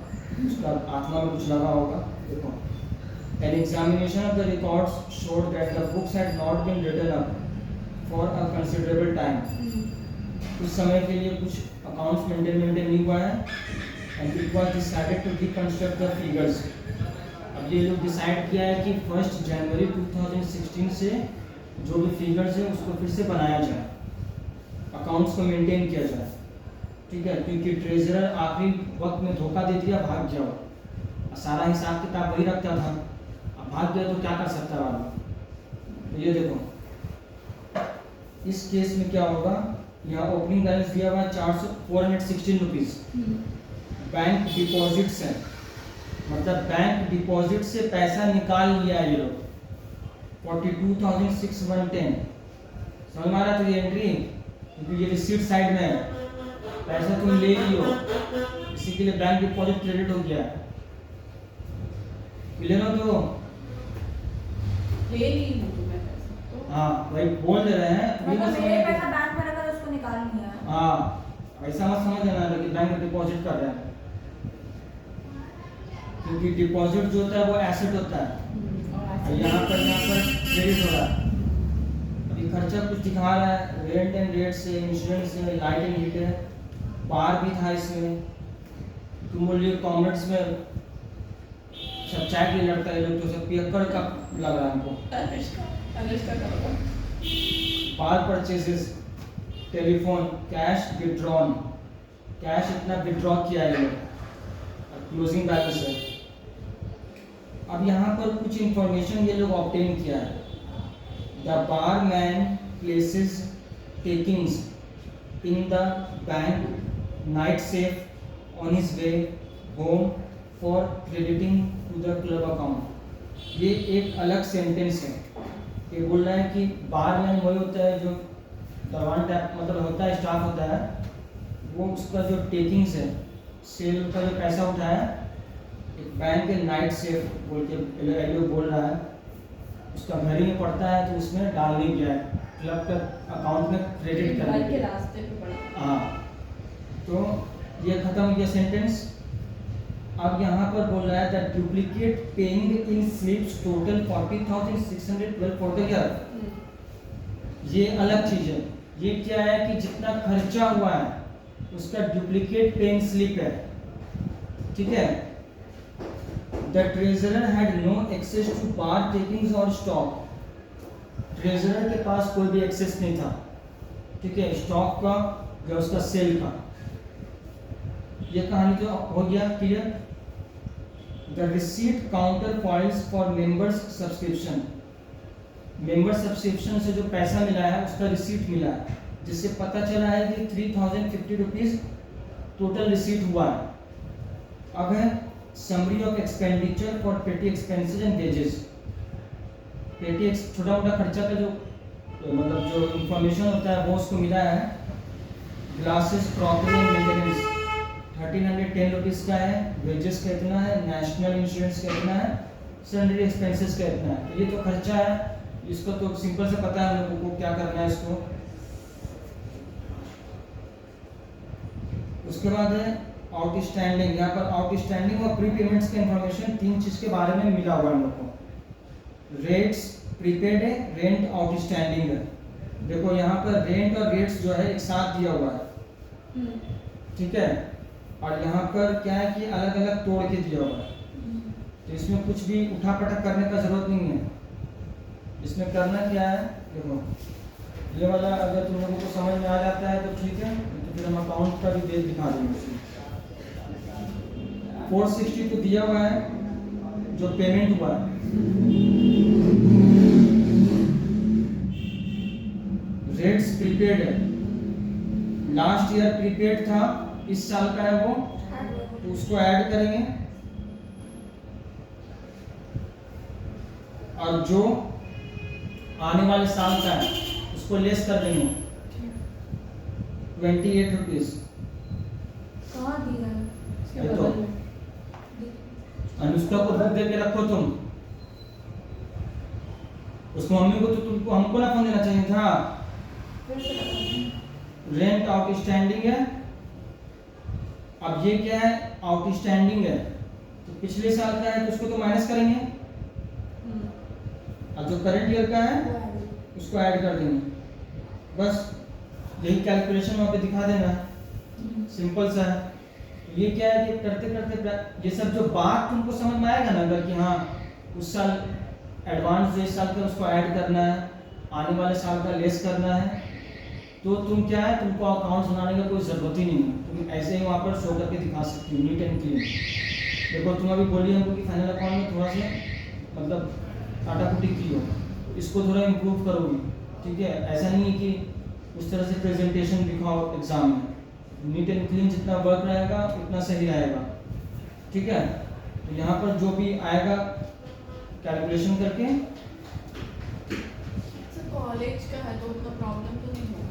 उसका आत्मा में कुछ लगा होगा। देखो, an examination of the records showed that the books had not been written up for a considerable time. कुछ समय के लिए कुछ अकाउंट्स मेंटेन नहीं हुआ है, and it was decided to reconstruct the figures. अब ये लोग डिसाइड किया है कि 1 जनवरी 2016 से जो भी फिगर्स है उसको फिर से बनाया जाए, अकाउंट्स को मेंटेन किया जाए, ठीक है। क्योंकि ट्रेजरर आखिरी वक्त में धोखा दे दिया, भाग गया और सारा हिसाब किताब वही रखता था, अब भाग गया तो क्या कर सकता है आदमी। तो ये देखो, इस केस में क्या होगा, यहाँ ओपनिंग बैलेंस दिया हुआ है 416 रुपीज़। बैंक डिपॉजिट्स है, मतलब बैंक डिपॉजिट से पैसा निकाल लिया ये लोग 42,610। समझ में आ रहा? तो ये एंट्री, क्योंकि ये रिसीट साइड में है, पैसा तुम ले लियो, इसी के लिए बैंक डिपॉजिट क्रेडिट हो गया। मिले ना तो ले ली हूँ तो मैं पैसा। हाँ वही बोल दे रहे हैं, मतलब मेरे पैसा बैंक में रखा तो उसको निकाल लिया है। हाँ ऐसा मत समझ लेना लेकिन बैंक में डिपॉजिट कर रहे हैं, क्योंकि डिपॉजिट जो होता है वो एसेट होता है, और यहाँ पर क्रेडिट हो रहा है। अभी खर्चा कुछ दिखा रहा है, रेंट एंड रेट से, इंश्योरेंस है, लाइट एंड हीट है, बार भी था इसमें। तुम बोलिए कॉमर्स में सब चाय के लिए लगता है, लोग तो सब पियक्कड़ का लग रहा है हमको। अनुष्का का होगा। Bar purchases, telephone, cash withdrawn, cash इतना विड्रॉ किया है ये, और क्लोजिंग बैलेंस है। अब यहाँ पर कुछ इंफॉर्मेशन ये लोग ऑब्टेन किया है। The barman places takings in the bank night safe on his way home for crediting to the club account. ये एक अलग सेंटेंस है। ये बोल रहा है कि बारमैन वही होता है जो दरवान टाइप मतलब होता है, स्टाफ होता है, वो उसका जो टेकिंग्स है, सेल का जो पैसा उठाया एक बैंक के नाइट सेफ बोल के लोग बोल रहा है, उसका घर ही में पड़ता है तो उसमें डालने गया है, क्लब का अकाउंट में क्रेडिट घर करने के गया। रास्ते पे पड़ा। हाँ, तो ये खत्म हो गया सेंटेंस। अब यहाँ पर बोल रहा है that duplicate paying in slips total 40,612 for the year. ये अलग चीज है। ये क्या है कि जितना खर्चा हुआ है उसका डुप्लीकेट पेइंग स्लिप है, ठीक है। The treasurer had no access to bar takings और स्टॉक। ट्रेजरर के पास कोई भी एक्सेस नहीं था, ठीक है, स्टॉक का या उसका सेल का। ये कहानी तो हो गया clear. The receipt counter files for members subscription. Member subscription से जो पैसा मिला है उसका रिसीट मिला है, जिससे पता चला है कि 3050 रुपीज टोटल रिसीट हुआ है। अब है समरी ऑफ एक्सपेंडिचर फॉर पेटी एक्सपेंसेस एंड वेजेस। पेटी छोटा मोटा खर्चा का जो मतलब जो इंफॉर्मेशन होता है वो उसको मिला है। Glasses crockery and maintenance 1310 rupees का है। वेजेस का इतना है, नेशनल इंश्योरेंस का इतना है, सैलरी एक्सपेंसेस का इतना है। ये तो खर्चा है, इसको तो सिंपल से पता है हम लोगों को क्या करना है इसको। उसके बाद है आउटस्टैंडिंग। यहाँ पर आउटस्टैंडिंग और प्री पेमेंट्स का इंफॉर्मेशन तीन चीज के बारे में मिला हुआ है हम लोग को। रेट्स प्रीपेड है, रेंट आउटस्टैंडिंग है। देखो यहाँ पर रेंट और रेट्स जो है एक साथ दिया हुआ है, ठीक है, और यहाँ पर क्या है कि अलग अलग तोड़ के दिया हुआ है। तो इसमें कुछ भी उठा पटक करने का जरूरत नहीं है। इसमें करना क्या है, देखो ये वाला अगर तुम लोगों को समझ में आ जाता है तो ठीक है, तो फिर हम अकाउंट का भी डेट दिखा देंगे उसमें। 460 तो दिया हुआ है जो पेमेंट हुआ है। रेट्स प्रीपेड है, लास्ट ईयर प्रीपेड था, इस साल का है वो, तो उसको ऐड करेंगे। और जो आने वाले साल का है उसको लेस कर देंगे 28 रुपीज। कहाँ दिया है? ये तो अनुष्का को बुक दे के रखो तुम, उस मम्मी को तो तुमको हमको ना फोन देना चाहिए था। रेंट आउटस्टैंडिंग है। अब ये क्या है, आउटस्टैंडिंग है, तो पिछले साल का है तो उसको तो माइनस करेंगे, और जो करंट ईयर का है उसको ऐड कर देंगे। बस यही कैलकुलेशन वहाँ पे दिखा देना है, सिंपल सा है। तो ये क्या है कि करते करते ये सब जो बात तुमको समझ में आएगा ना, अगर कि हाँ उस साल एडवांस जो इस साल का उसको ऐड करना है, आने वाले साल का लेस करना है, तो तुम क्या है, तुमको अकाउंट बनाने का कोई ज़रूरत ही नहीं है। तुम ऐसे ही वहाँ पर शो करके दिखा सकती हो नीट एंड क्लीन। देखो तुम अभी बोलिए हमको कि फाइनल अकाउंट में थोड़ा सा मतलब काटाकुटी की हो, इसको थोड़ा इम्प्रूव करोगी, ठीक है। ऐसा नहीं है कि उस तरह से प्रेजेंटेशन दिखाओ एग्जाम में। नीट एंड क्लीन जितना वर्क रहेगा उतना सही रहेगा, ठीक है। तो यहाँ पर जो भी आएगा कैलकुलेशन करके। कॉलेज का है तो उतना प्रॉब्लम तो नहीं होगा।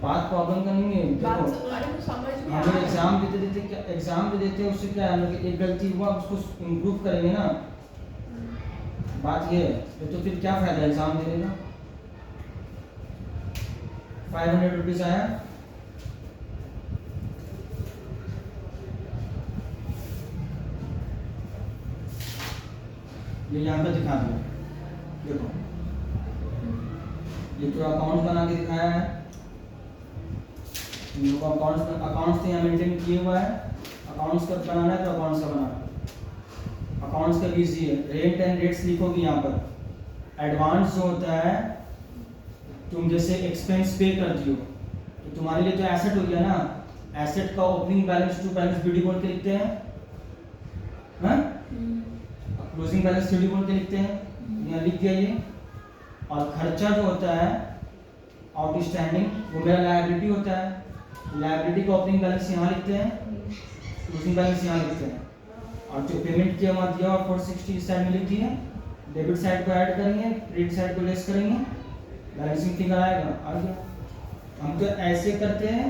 बात प्रॉब्लम का नहीं है। बात देखो अरे मुझे समझ में हम आ रहा एग्जाम है। देते देते क्या एग्जाम दे देते हैं, उससे क्या है कि एक गलती हुआ उसको इम्प्रूव करेंगे ना। बात ये है, तो फिर क्या फायदा एग्जाम देने का। 500 रुपीज आया, ये यहाँ पे दिखा दिया। देखो ये तो अकाउंट बना के दिखाया है, अकाउंट्स तो यहाँ मेंटेन किए हुआ है। अकाउंट्स का बनाना है तो अकाउंट्स का बनाना, अकाउंट्स का भी इजी है। रेंट एंड रेट्स लिखोगे यहाँ पर। एडवांस जो होता है, तुम जैसे एक्सपेंस पे करती हो तो तुम्हारे लिए तो एसेट हो गया ना। एसेट का opening balance to balance BD बोल के लिखते हैं, हाँ? क्लोजिंग बैलेंस थ्योरी बोल के लिखते हैं, यहाँ लिख दिया ये। और खर्चा जो होता है आउटस्टैंडिंग, वो मेरा लायबिलिटी होता है, लायबिलिटी का ओपनिंग बैलेंस यहाँ लिखते हैं, क्लोजिंग बैलेंस यहाँ लिखते हैं। और जो पेमेंट किया वहाँ दिया और 460 इस साइड में लिख दिए, डेबिट साइड को ऐड करेंगे, क्रेडिट साइड को लेस करेंगे, बैलेंसिंग फिगर आएगा, आ गया। हम तो ऐसे करते हैं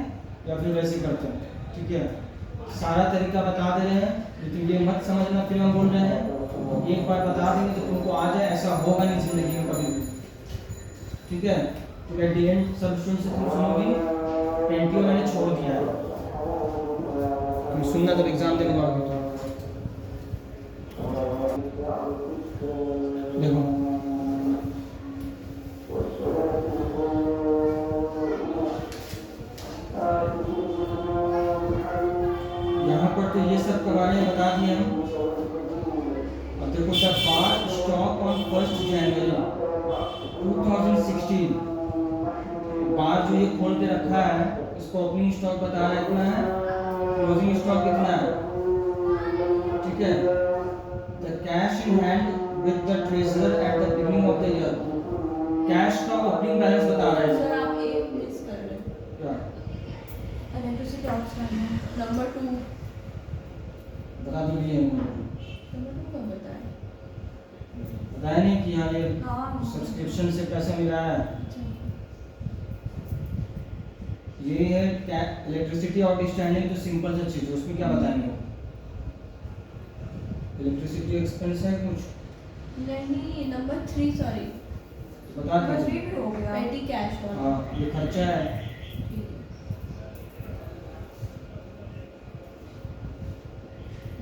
या फिर वैसे करते हैं, ठीक है। सारा तरीका बता दे रहे हैं, लेकिन ये मत समझना फिर हम बोल रहे हैं, एक बार बता देंगे तो तुमको आ जाए, ऐसा होगा नहीं जिंदगी में कभी भी, ठीक है। तो एट द एंड सब स्टूडेंट से तुम सुनोगी, 20 मैंने छोड़ दिया है, तुम सुनना तब एग्जाम देने जाओगे तो। देखो यहाँ पर तो ये सब के बारे में बता दिए हम। अब देखो द बार स्टॉक ऑन 1 जनवरी 2016, बार जो ये खोल के रखा है, इसको ओपनिंग स्टॉक बता रहा है इतना है, क्लोजिंग स्टॉक कितना है, ठीक है। The cash in hand with the treasurer at the beginning of the year, cash का ओपनिंग बैलेंस बता रहा है। सर आप एक मिस कर रहे हो, क्या इलेक्ट्रिसिटी आउटस्टैंडिंग नंबर 2, बता दीजिए हमको, नंबर 2 कब बताएं? बताया नहीं कि यहाँ ये हाँ। सब्सक्रिप्शन से पैसा मिला है, ये है इलेक्ट्रिसिटी आउटस्टैंडिंग, तो सिंपल सा चीज है, उसमें क्या बताएंगे, इलेक्ट्रिसिटी एक्सपेंस है कुछ, नहीं नंबर 3 सॉरी, बता नंबर 3 दीजिए। भी हो गया। पेटी कैश वाला। हाँ ये खर्चा है। ठीक है।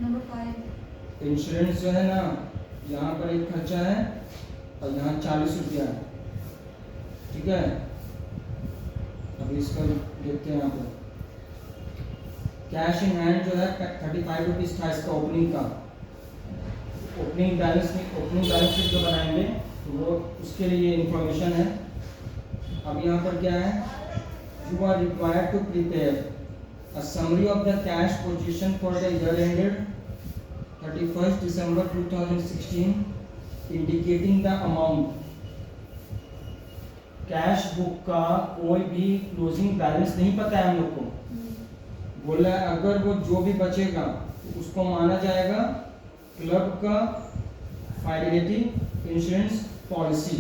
नंबर 5 इंश्योरेंस जो है ना, यहाँ पर एक खर्चा है और यहाँ 40 रुपया है, ठीक है। अभी इसका देखते हैं यहाँ पर, कैश इन हैंड जो है 35 रुपीज़ था इसका ओपनिंग का, ओपनिंग बैलेंस शीट जो बनाएंगे तो वो उसके लिए इंफॉर्मेशन है। अब यहाँ पर क्या है, you are required to prepare a summary of the cash position for the year ended 31 December 2016 indicating the amount. Cash book का कोई भी क्लोजिंग बैलेंस नहीं पता है हम लोग को, बोला है अगर वो जो भी बचेगा तो उसको माना जाएगा क्लब का फाइडेलिटी इंश्योरेंस पॉलिसी,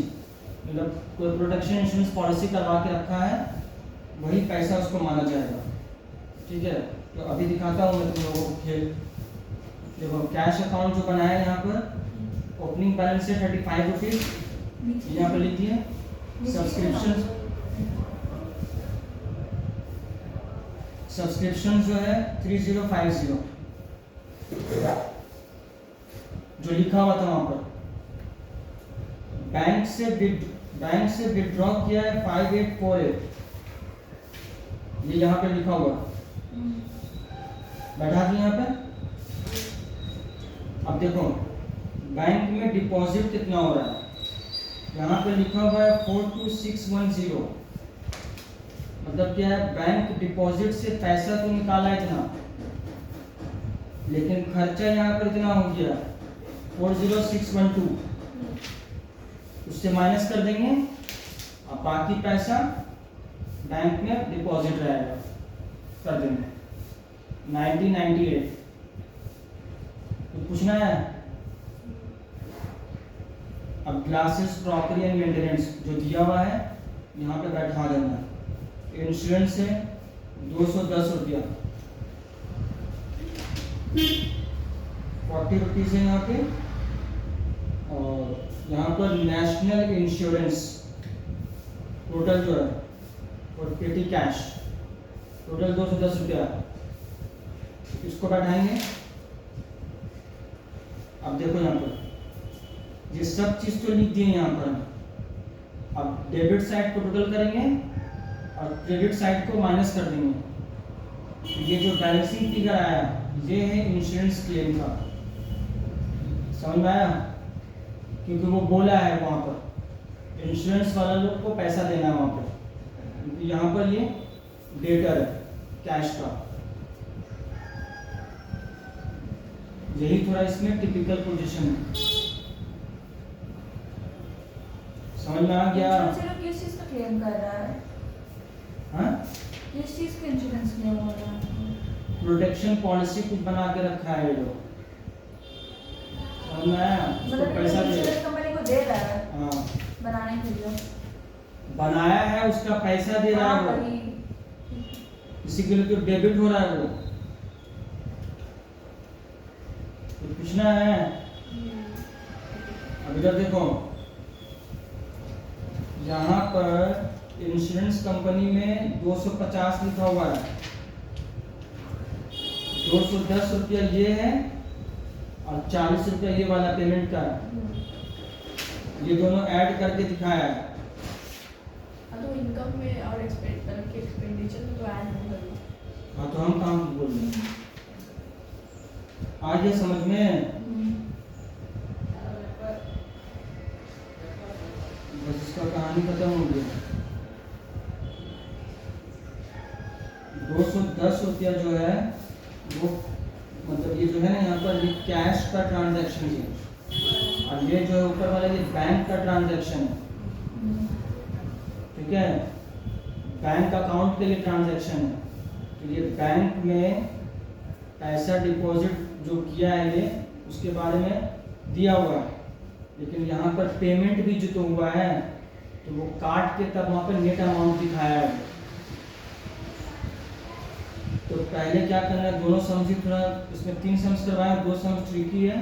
मतलब कोई प्रोटेक्शन इंश्योरेंस पॉलिसी करवा के रखा है, वही पैसा उसको माना जाएगा, ठीक है। तो अभी दिखाता हूँ मैं तुम लोगों को खेल। देखो कैश अकाउंट जो बनाया है यहाँ पर, ओपनिंग बैलेंस है 35 रुपीज़, यहाँ पर लिख दिए। सब्सक्रिप्शन जो है 3050 जो लिखा हुआ था वहां पर, बैंक से विड्रॉ किया है 5848, ये यहाँ पे लिखा हुआ, बैठा दिया यहाँ पे। अब देखो बैंक में डिपॉजिट कितना हो रहा है, यहाँ पे लिखा हुआ है 42610, मतलब क्या है, बैंक डिपॉजिट से पैसा तो निकाला इतना, लेकिन खर्चा यहाँ पर इतना हो गया 40612, उससे माइनस कर देंगे और बाकी पैसा बैंक में डिपॉजिट रहेगा, कर देंगे 1998। तो पूछना है। अब ग्लासेस क्रॉकरी एंड मेंटेनेंस जो दिया हुआ है यहाँ पे बैठा देना है। इंश्योरेंस है 210 रुपया, 40 रुपीज़ है यहाँ पे। और यहाँ पर नेशनल इंश्योरेंस टोटल जो है और पेटी कैश टोटल 210 रुपया, इसको बैठाएंगे। अब देखो यहाँ पर ये सब चीज़ तो लिख दिए यहाँ पर। अब डेबिट साइड को टोटल करेंगे और क्रेडिट साइड को माइनस कर देंगे। ये जो बैलेंसिंग फिगर आया ये है इंश्योरेंस क्लेम का, समझ में आया? क्योंकि वो बोला है वहाँ पर इंश्योरेंस वाला लोग को पैसा देना है वहाँ पर, क्योंकि यहाँ पर ये डेटर है कैश का। यही थोड़ा इसमें टिपिकल पोजीशन है। समझ में आ गया? इंश्योरेंस से लोग किस चीज़ का क्लेम कर रहा है? हाँ, किस चीज़ का इंश्योरेंस क्लेम हो रहा है? प्रोटेक्शन पॉलिसी कुछ बना के रखा है ये लोग। समझ में आया? उसको मतलब पैसा दे इंश्योरेंस कंपनी को दे रहा है हाँ, बनाने के लिए। बनाया है, उसका पैसा दे रहा हाँ, है वो। वही। इसी के लिए तो डेबिट हो रहा है वो। तो पूछना है अब इधर देखो, यहाँ पर इंश्योरेंस कंपनी में 250 लिखा हुआ है, 210 रुपया ये है और 40 रुपया ये वाला पेमेंट का है। ये दोनों ऐड करके दिखाया है। हाँ, तो इनकम में और एक्सपेंडिचर में तो ऐड नहीं करूँ। हाँ, तो हम काम बोल रहे हैं, आ गया समझ में? बस इसका कहानी खत्म हो गया। 210 रुपया जो है वो मतलब ये जो है ना यहाँ पर ये कैश का ट्रांजैक्शन है, और ये जो है ऊपर वाला ये बैंक का ट्रांजैक्शन है। ठीक है, बैंक अकाउंट के लिए ट्रांजैक्शन है। तो ये बैंक में पैसा डिपॉजिट जो किया है ये उसके बारे में दिया हुआ है, लेकिन यहाँ पर पेमेंट भी जो तो हुआ है तो वो काट के तब वहाँ पर नेट अमाउंट दिखाया है। तो पहले क्या करना है, दोनों सम्स ही थोड़ा, इसमें 3 सम्स करवाए, 2 सम्स ट्रिकी है,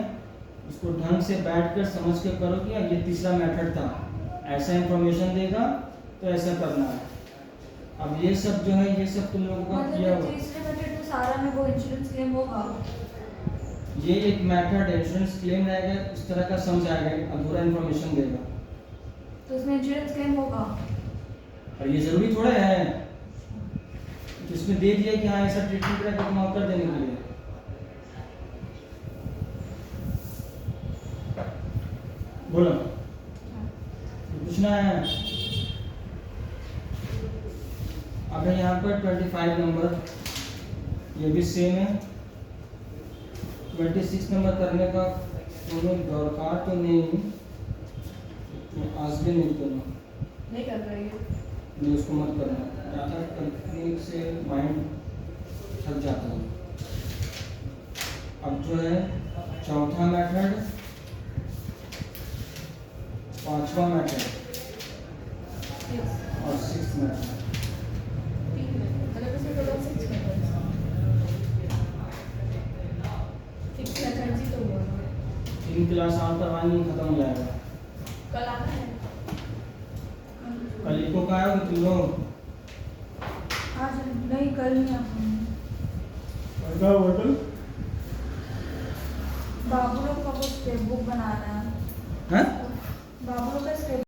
उसको ढंग से बैठकर समझ के करो कि ये तीसरा मेथड था, ऐसा इंफॉर्मेशन देगा तो ऐसा करना है। अब ये सब जो है ये सब तुम लोगों का किया मतलब हुआ, तीसरे मेथड में सारा में वो इंश्योरेंस क्लेम होगा। ये एक मेथड इंश्योरेंस क्लेम रहेगा, इस तरह का समझाएगा, अधूरा इंफॉर्मेशन देगा। तो उसमें इंश्योरेंस क्लेम होगा। और ये जरूरी थोड़ा है, इसमें दे दिया कि हाँ ऐसा ट्रीटमेंट रहेगा तो माफ कर देने के लिए। बोलो, पूछना है? अब है यहाँ पर 25 नंबर, ये भी सेम है। 26 नंबर करने का तुम्हें दरकार तो नहीं, तो आज भी नहीं करना, नहीं कर रही है। नहीं उसको मत करना, ज़्यादा करने से माइंड थक जाता है। अब जो है चौथा मेथड, पांचवा मेथड और 6th मेथड। मतलब इसमें टोटल 6 मेथड्स। 6 मेथड्स ही तो हुआ। 3 क्लास और करवानी, खत्म हो जाएगा। कल आना है। कल इको का आयोगे तुम लोग? आज नहीं, कल नहीं आता हूँ। बाबू लोग का कुछ बुक बनाना है। हैं? बाबू लोग का